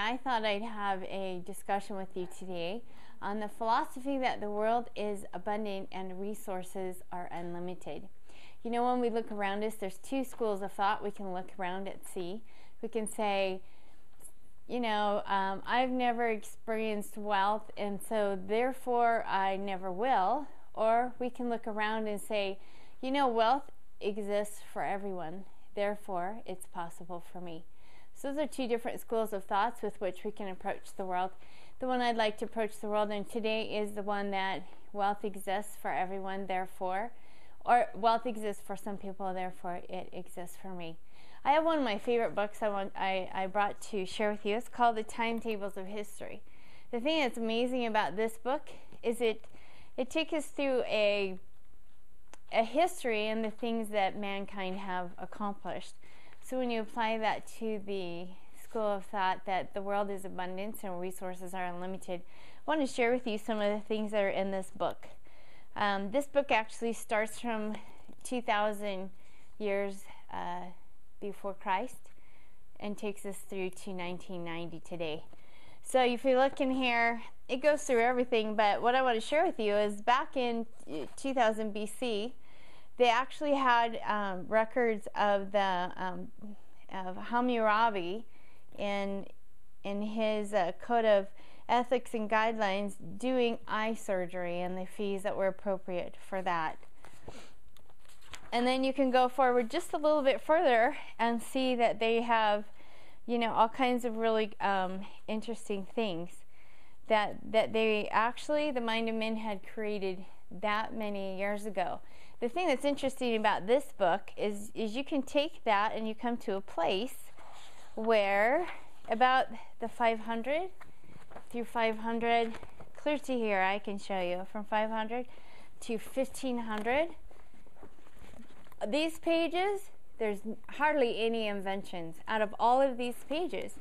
I thought I'd have a discussion with you today on the philosophy that the world is abundant and resources are unlimited. You know, when we look around us, there's two schools of thought we can look around and see. We can say, I've never experienced wealth, and so therefore I never will. Or we can look around and say, wealth exists for everyone, therefore it's possible for me. So those are two different schools of thoughts with which we can approach the world. The one I'd like to approach the world in today is the one that wealth exists for everyone, therefore, or wealth exists for some people, therefore it exists for me. I have one of my favorite books I brought to share with you. It's called The Timetables of History. The thing that's amazing about this book is it takes us through a history and the things that mankind have accomplished. So when you apply that to the school of thought that the world is abundance and resources are unlimited, I want to share with you some of the things that are in this book. This book actually starts from 2,000 years before Christ and takes us through to 1990 today. So if you look in here, it goes through everything, but what I want to share with you is back in 2000 BC, they actually had records of the of Hammurabi in his code of ethics and guidelines doing eye surgery and the fees that were appropriate for that. And then you can go forward just a little bit further and see that they have, all kinds of really interesting things that they actually, the mind of men had created that many years ago. The thing that's interesting about this book is you can take that and you come to a place where about the 500 through 500, clear to here, I can show you, from 500 to 1500. These pages, there's hardly any inventions out of all of these pages.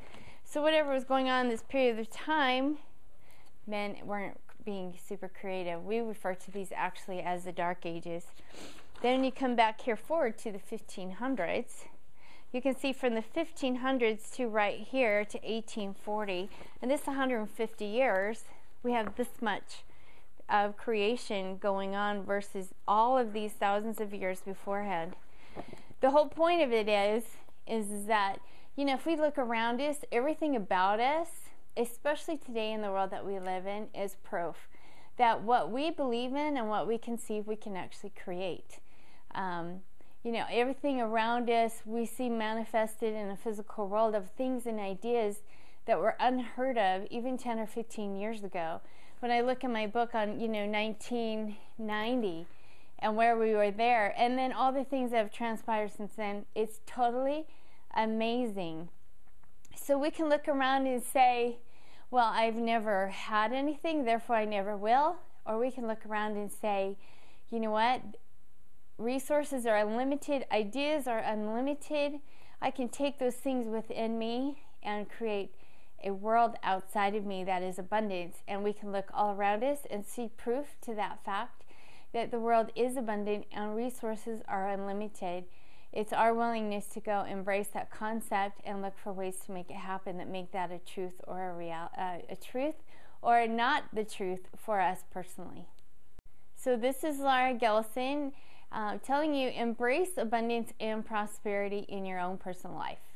So whatever was going on in this period of time, men weren't being super creative. We refer to these actually as the Dark Ages. Then you come back here forward to the 1500s. You can see from the 1500s to right here to 1840, and this 150 years, we have this much of creation going on versus all of these thousands of years beforehand. The whole point of it is that, if we look around us, everything about us, especially today in the world that we live in, is proof that what we believe in and what we conceive we can actually create. Everything around us we see manifested in a physical world of things and ideas that were unheard of even 10 or 15 years ago. When I look in my book on 1990 and where we were there, and then all the things that have transpired since then, it's totally amazing. So we can look around and say, well, I've never had anything, therefore I never will. Or we can look around and say, you know what? Resources are unlimited, ideas are unlimited. I can take those things within me and create a world outside of me that is abundance. And we can look all around us and see proof to that fact that the world is abundant and resources are unlimited. It's our willingness to go embrace that concept and look for ways to make it happen that make that a truth or a truth or not the truth for us personally. So this is Laura Gellison telling you embrace abundance and prosperity in your own personal life.